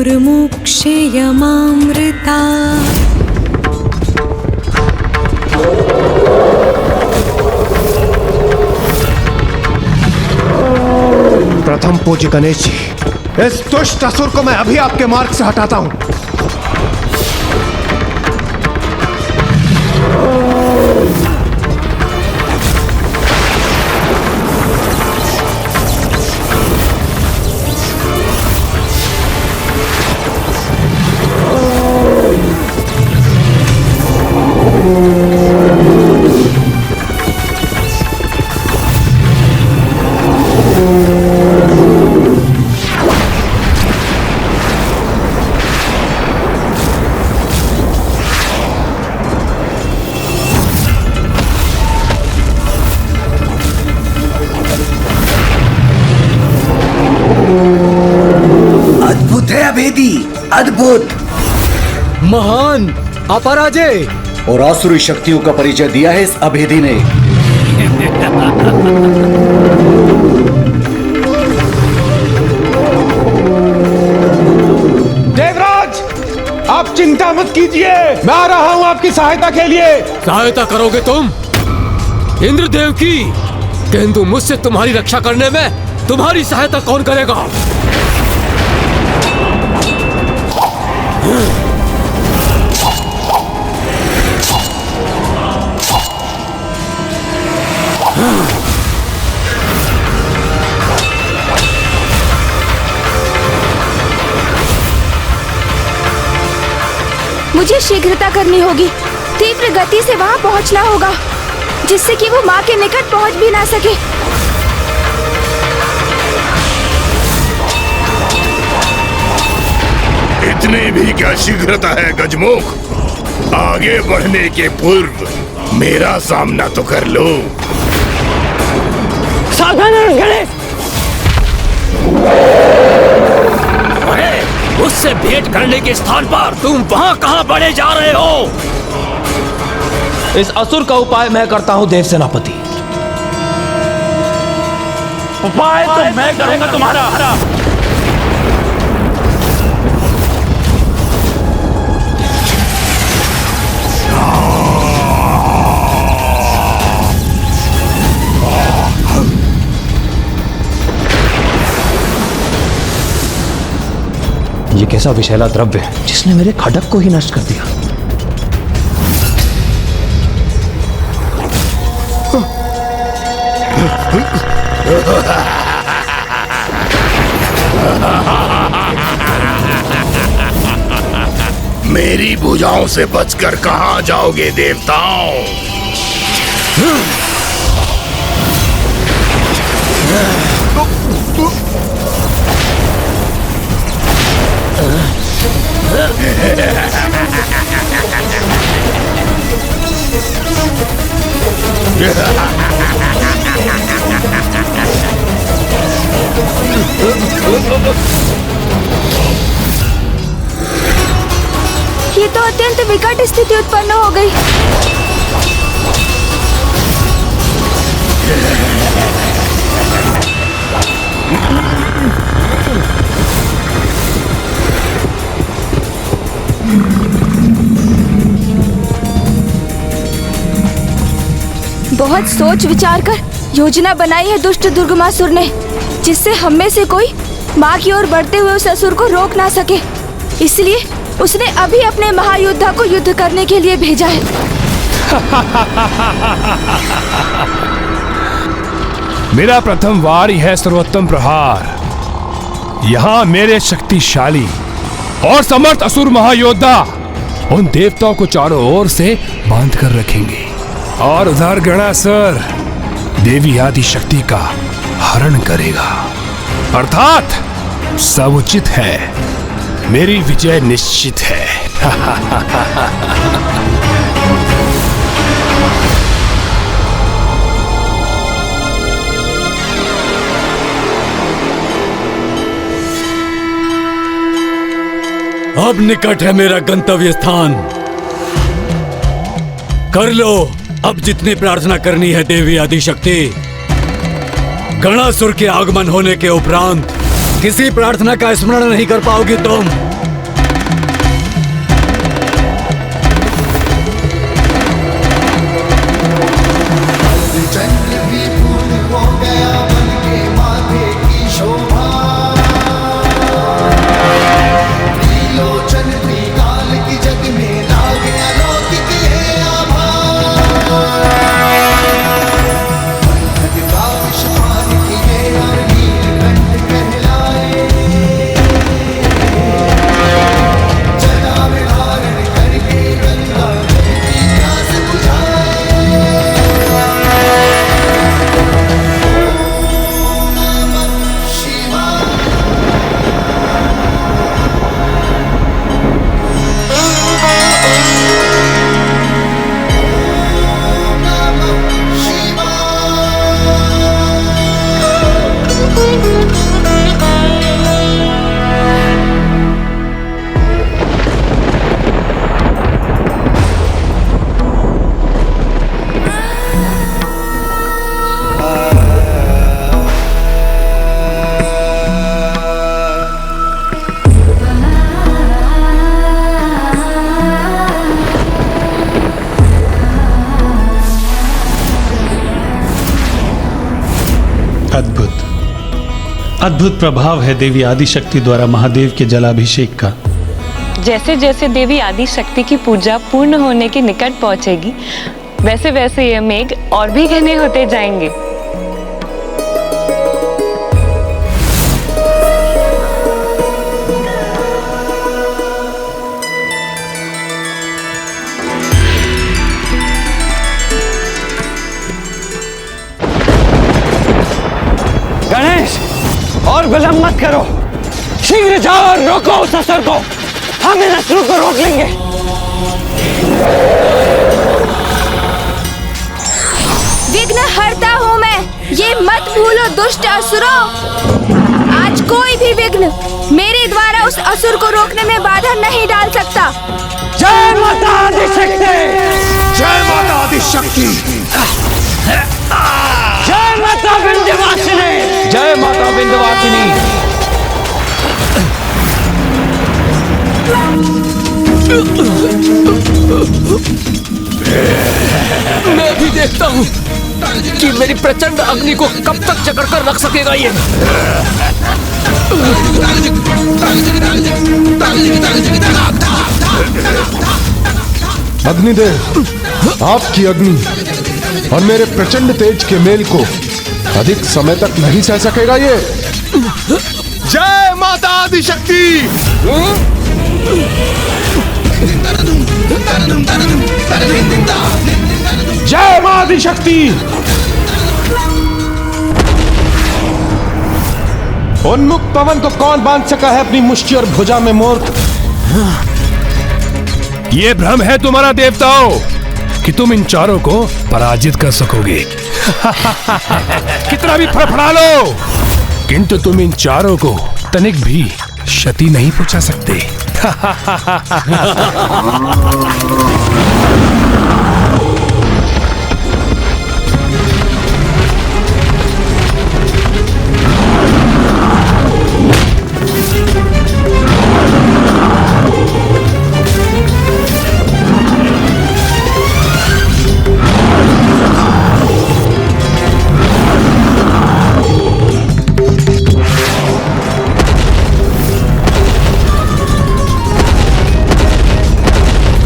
प्रथम पूज्य गणेश जी, इस दुष्ट असुर को मैं अभी आपके मार्ग से हटाता हूं। अद्भुत, महान, अपराजय और आसुरी शक्तियों का परिचय दिया है इस अभेदी ने। देवराज, आप चिंता मत कीजिए, मैं आ रहा हूं आपकी सहायता के लिए। सहायता करोगे तुम इंद्रदेव की, किंतु मुझसे तुम्हारी रक्षा करने में तुम्हारी सहायता कौन करेगा? मुझे शीघ्रता करनी होगी, तीव्र गति से वहां पहुंचना होगा, जिससे कि वो मां के निकट पहुंच भी ना सके। इतनी भी क्या शीघ्रता है गजमुख? आगे बढ़ने के पूर्व मेरा सामना तो कर लो। सावधान गणेश, उससे भेंट करने के स्थान पर तुम वहां कहां बढ़े जा रहे हो? इस असुर का उपाय मैं करता हूं देव सेनापति। उपाय तो मैं करूंगा तुम्हारा। ये कैसा विषैला द्रव्य है जिसने मेरे खड्ग को ही नष्ट कर दिया। मेरी भुजाओं से बचकर कहां जाओगे देवताओं? ये तो अत्यंत विकट स्थिति उत्पन्न हो गई। बहुत सोच विचार कर योजना बनाई है दुष्ट दुर्गमासुर ने, जिससे हम में से कोई माँ की ओर बढ़ते हुए उस असुर को रोक ना सके। इसलिए उसने अभी अपने महायोद्धा को युद्ध करने के लिए भेजा है। मेरा प्रथम वार ही है सर्वोत्तम प्रहार। यहाँ मेरे शक्तिशाली और समर्थ असुर महायोद्धा उन देवताओं को चारों ओर से बांध कर रखेंगे और उधर गणासुर देवी आदि शक्ति का हरण करेगा। अर्थात सब उचित है, मेरी विजय निश्चित है। अब निकट है मेरा गंतव्य स्थान। कर लो अब जितनी प्रार्थना करनी है देवी आदिशक्ति। गणासुर के आगमन होने के उपरांत किसी प्रार्थना का स्मरण नहीं कर पाओगी तुम। अद्भुत प्रभाव है देवी आदिशक्ति द्वारा महादेव के जलाभिषेक का। जैसे जैसे देवी आदिशक्ति की पूजा पूर्ण होने के निकट पहुंचेगी, वैसे वैसे ये मेघ और भी घने होते जाएंगे। गणेश, और विलंब मत करो, शीघ्र जाओ और रोको उस असुर को। हम इन असुरों को रोक लेंगे। विघ्न हरता हूँ मैं, ये मत भूलो दुष्ट असुरों। आज कोई भी विघ्न मेरे द्वारा उस असुर को रोकने में बाधा नहीं डाल सकता। जय माता आदिशक्ति! जय माता आदिशक्ति! जय माता विंध्यवासिनी! जय माता विंध्यवासिनी! मैं भी देखता हूँ कि मेरी प्रचंड अग्नि को कब तक जकड़ कर रख सकेगा ये। अग्निदेव, आपकी अग्नि और मेरे प्रचंड तेज के मेल को अधिक समय तक नहीं सह सकेगा ये। जय माता आदिशक्ति! जय मां आदिशक्ति। उन्मुख पवन को कौन बांध सका है अपनी मुष्टि और भुजा में मूर्ख? ये भ्रम है तुम्हारा देवताओं कि तुम इन चारों को पराजित कर सकोगे। कितना भी फड़फड़ा लो, किंतु तुम इन चारों को तनिक भी क्षति नहीं पहुंचा सकते।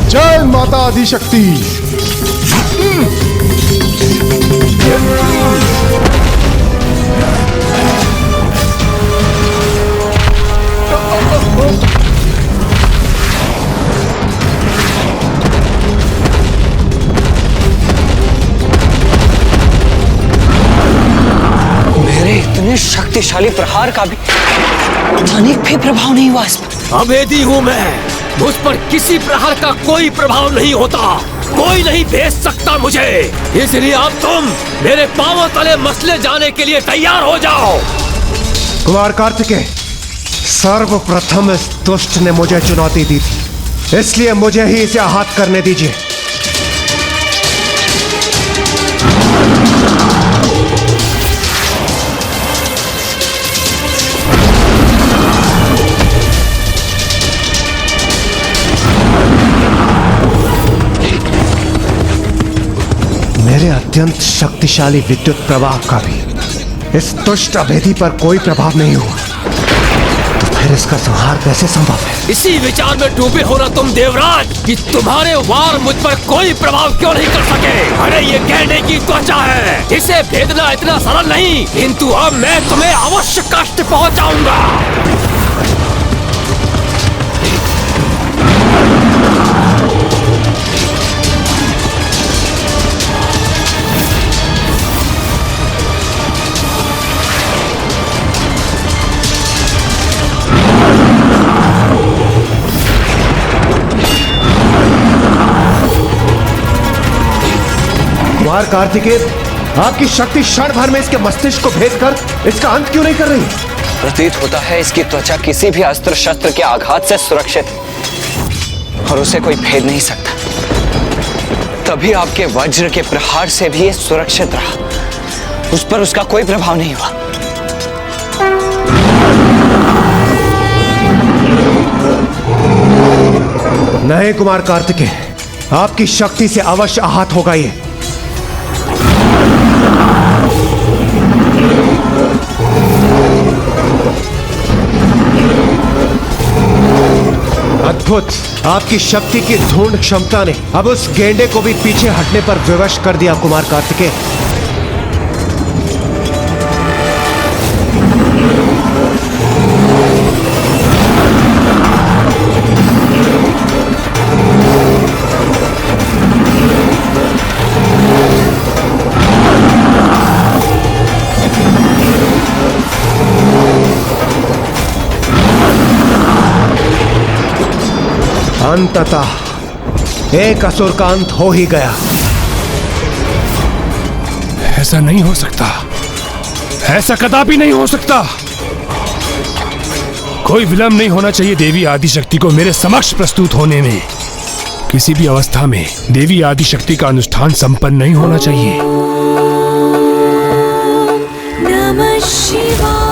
जय माता आदिशक्ति। मेरे इतने शक्तिशाली प्रहार का भी तनिक भी प्रभाव नहीं हुआ इस पर। अभेदी हूं मैं, मुझ पर किसी प्रहार का कोई प्रभाव नहीं होता, कोई नहीं भेज सकता मुझे। इसलिए अब तुम मेरे पांवों तले मसले जाने के लिए तैयार हो जाओ। कुमार कार्तिकेय, सर्वप्रथम इस दुष्ट ने मुझे चुनौती दी थी, इसलिए मुझे ही इसे आहत करने दीजिए। मेरे अत्यंत शक्तिशाली विद्युत प्रवाह का भी इस दुष्ट अभेदी पर कोई प्रभाव नहीं हुआ, तो फिर इसका संहार कैसे संभव है? इसी विचार में डूबे हो ना तुम देवराज कि तुम्हारे वार मुझ पर कोई प्रभाव क्यों नहीं कर सके। अरे ये गैंडे की त्वचा है, इसे भेदना इतना सरल नहीं, किंतु अब मैं तुम्हें अवश्य कष्ट पहुंचाऊंगा। कुमार कार्तिकेय, आपकी शक्ति क्षण भर में इसके मस्तिष्क को भेद कर इसका अंत क्यों नहीं कर रही? प्रतीत होता है इसकी त्वचा किसी भी अस्त्र शस्त्र के आघात से सुरक्षित है और उसे कोई भेद नहीं सकता। तभी आपके वज्र के प्रहार से भी ये सुरक्षित रहा, उस पर उसका कोई प्रभाव नहीं हुआ। नहीं कुमार कार्तिकेय, आपकी शक्ति से अवश्य आहत होगा ये। अद्भुत, आपकी शक्ति की धूर्ण क्षमता ने अब उस गेंडे को भी पीछे हटने पर विवश कर दिया कुमार कार्तिकेय। अंततः एक असुर का अंत हो ही गया। ऐसा नहीं हो सकता, ऐसा कदापि नहीं हो सकता। कोई विलंब नहीं होना चाहिए देवी आदिशक्ति को मेरे समक्ष प्रस्तुत होने में। किसी भी अवस्था में देवी आदिशक्ति का अनुष्ठान संपन्न नहीं होना चाहिए। नमः शिवाय।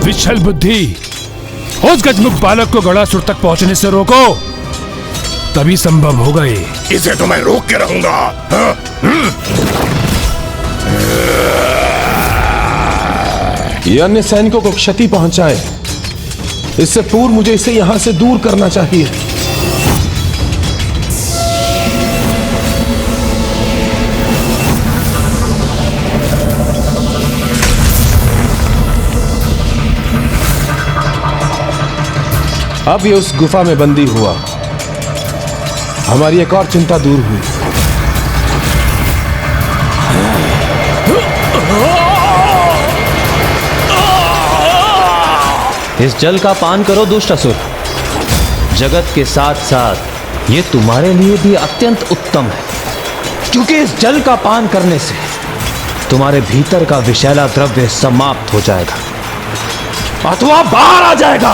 विछल बुद्धि, उस गजमुख बालक को गड़ासुर तक पहुंचने से रोको, तभी संभव होगा ये। इसे तो मैं रोक के रहूंगा। हाँ? ये अन्य सैनिकों को क्षति पहुंचाए, इससे पूर्व मुझे इसे यहां से दूर करना चाहिए। अब ये उस गुफा में बंदी हुआ, हमारी एक और चिंता दूर हुई। इस जल का पान करो दुष्ट असुर। जगत के साथ साथ ये तुम्हारे लिए भी अत्यंत उत्तम है, क्योंकि इस जल का पान करने से तुम्हारे भीतर का विषैला द्रव्य समाप्त हो जाएगा अथवा बाहर आ जाएगा।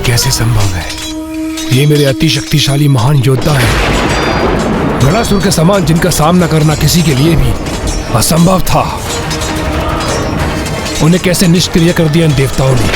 कैसे संभव है? ये मेरे अति शक्तिशाली महान योद्धा है, गणासुर के समान, जिनका सामना करना किसी के लिए भी असंभव था। उन्हें कैसे निष्क्रिय कर दिया इन देवताओं ने?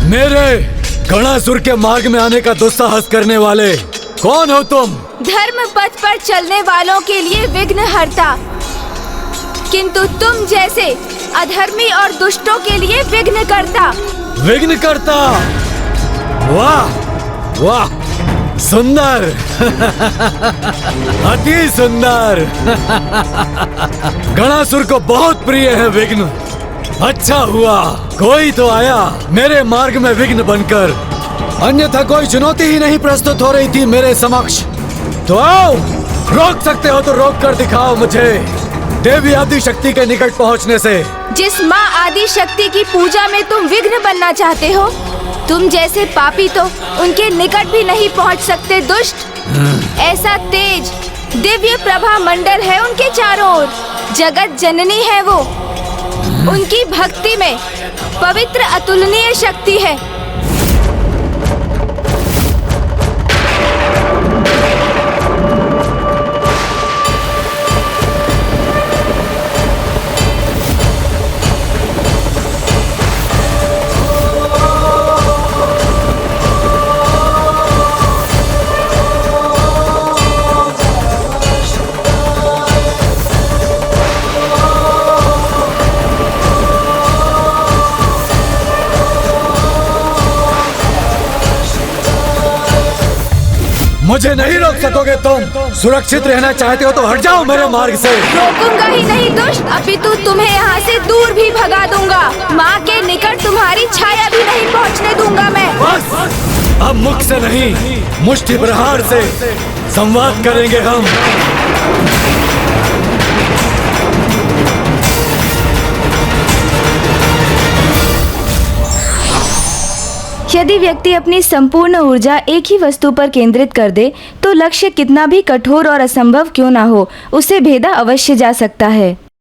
मेरे गणासुर के मार्ग में आने का दुस्साहस करने वाले कौन हो तुम? धर्म पथ पर चलने वालों के लिए विघ्नहर्ता, किंतु तुम जैसे अधर्मी और दुष्टों के लिए विघ्नकर्ता। विघ्नकर्ता? वाह वाह, सुंदर अति सुंदर। गणासुर को बहुत प्रिय है विघ्न। अच्छा हुआ कोई तो आया मेरे मार्ग में विघ्न बनकर, अन्यथा कोई चुनौती ही नहीं प्रस्तुत हो रही थी मेरे समक्ष। तो आओ, रोक सकते हो तो रोक कर दिखाओ मुझे देवी आदि शक्ति के निकट पहुंचने से। जिस माँ आदि शक्ति की पूजा में तुम विघ्न बनना चाहते हो, तुम जैसे पापी तो उनके निकट भी नहीं पहुंच सकते दुष्ट। ऐसा तेज दिव्य प्रभा मंडल है उनके चारों ओर, जगत जननी है वो। उनकी भक्ति में पवित्र अतुलनीय शक्ति है। मुझे नहीं रोक सकोगे तुम। सुरक्षित रहना चाहते हो तो हट जाओ मेरे मार्ग से। रोकूंगा ही नहीं दुष्ट, अपितु तुम्हें यहाँ से दूर भी भगा दूंगा। माँ के निकट तुम्हारी छाया भी नहीं पहुँचने दूंगा मैं। बस, अब मुख से नहीं मुष्टि प्रहार से संवाद करेंगे हम। यदि व्यक्ति अपनी संपूर्ण ऊर्जा एक ही वस्तु पर केंद्रित कर दे तो लक्ष्य कितना भी कठोर और असंभव क्यों ना हो, उसे भेदा अवश्य जा सकता है।